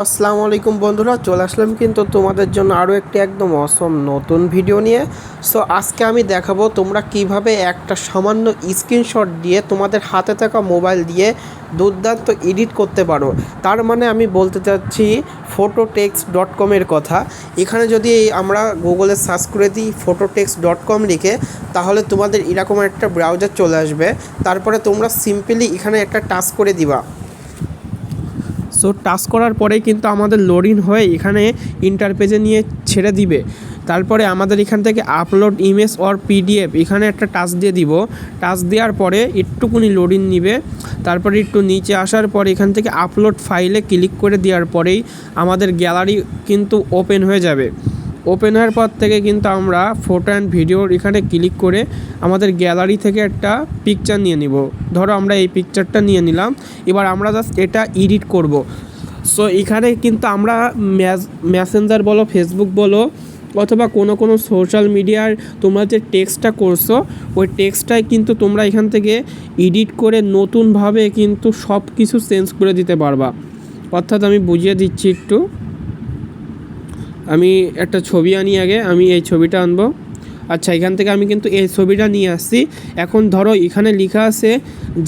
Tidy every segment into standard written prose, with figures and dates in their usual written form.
আসসালামু আলাইকুম বন্ধুরা, চলে আসলাম কিন্তু তোমাদের জন্য আরও একটি একদম অসম নতুন ভিডিও নিয়ে। সো আজকে আমি দেখাবো তোমরা কিভাবে একটা সামান্য স্ক্রিনশট দিয়ে তোমাদের হাতে থাকা মোবাইল দিয়ে দুর্দান্ত এডিট করতে পারো। তার মানে আমি বলতে চাচ্ছি phototext.com-এর কথা। এখানে যদি আমরা গুগলে সার্চ করে দিই phototext.com লিখে, তাহলে তোমাদের এরকম একটা ব্রাউজার চলে আসবে। তারপরে তোমরা সিম্পলি এখানে একটা টাচ করে দিবা। সো টাচ করার পরেই কিন্তু আমাদের লোডিং হয়ে এখানে ইন্টারপেজে নিয়ে ছেড়ে দিবে। তারপরে আমাদের এখান থেকে আপলোড ইমেজ অর পিডিএফ এখানে একটা টাচ দিয়ে দিব। টাচ দেওয়ার পরে একটুকুনি লোডিং নিবে। তারপরে একটু নিচে আসার পরে এখান থেকে আপলোড ফাইলে ক্লিক করে দেওয়ার পরেই আমাদের গ্যালারি কিন্তু ওপেন হয়ে যাবে। ওপেন হওয়ার পর থেকে কিন্তু আমরা ফটো অ্যান্ড ভিডিওর এখানে ক্লিক করে আমাদের গ্যালারি থেকে একটা পিকচার নিয়ে নিব। ধরো আমরা এই পিকচারটা নিয়ে নিলাম, এবার আমরা জাস্ট এটা এডিট করব। সো এখানে কিন্তু আমরা মেসেঞ্জার বলো, ফেসবুক বলো, অথবা কোনো সোশ্যাল মিডিয়ার তোমরা যে টেক্সটটা করছো ওই টেক্সটটাই কিন্তু তোমরা এখান থেকে এডিট করে নতুনভাবে কিন্তু সব কিছু চেঞ্জ করে দিতে পারবা। অর্থাৎ আমি বুঝিয়ে দিচ্ছি একটু। আমি একটা ছবি আনি, আগে আমি এই ছবিটা আনবো। আচ্ছা, এখান থেকে আমি কিন্তু এই ছবিটা নিয়ে আসছি। এখন ধরো এখানে লেখা আছে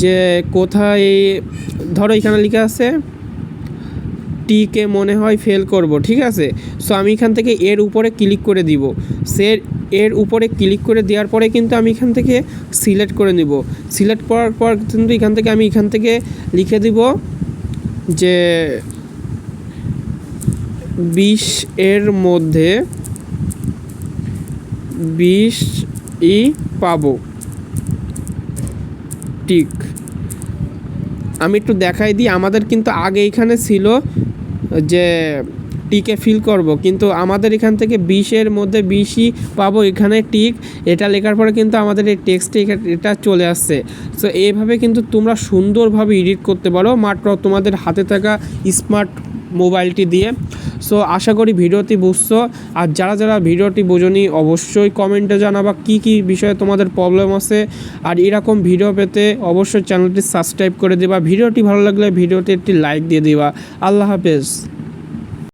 যে কোথায়, ধরো এখানে লেখা আছে টিকে মনে হয় ফেল করব, ঠিক আছে। সো আমি এখান থেকে এর উপরে ক্লিক করে দিব। এর উপরে ক্লিক করে দেওয়ার পরে কিন্তু আমি এখান থেকে সিলেক্ট করে নিব। সিলেক্ট করার পর কিন্তু এখান থেকে লিখে দিব যে 20 এর মধ্যে 20ই পাবো, ঠিক। আমি একটু দেখাই দিই, আমাদের কিন্তু আগে এখানে ছিল যে টিকে ফিল করব, কিন্তু আমাদের এখান থেকে 20-এর মধ্যে 20ই পাবো এখানে টিক, এটা লেখার পরে কিন্তু আমাদের এই টেক্সটে এটা চলে আসছে। সো এইভাবে কিন্তু তোমরা সুন্দরভাবে এডিট করতে পারো মাত্র তোমাদের হাতে থাকা স্মার্ট মোবাইলটি দিয়ে। সো আশা করি ভিডিওটি বুঝছো। আর যারা ভিডিওটি বোঝনি অবশ্যই কমেন্টে জানাবা কী বিষয়ে তোমাদের প্রবলেম আছে। আর এরকম ভিডিও পেতে অবশ্যই চ্যানেলটি সাবস্ক্রাইব করে দেবা। ভিডিওটি ভালো লাগলে ভিডিওতে একটি লাইক দিয়ে দিবা। আল্লাহ হাফেজ।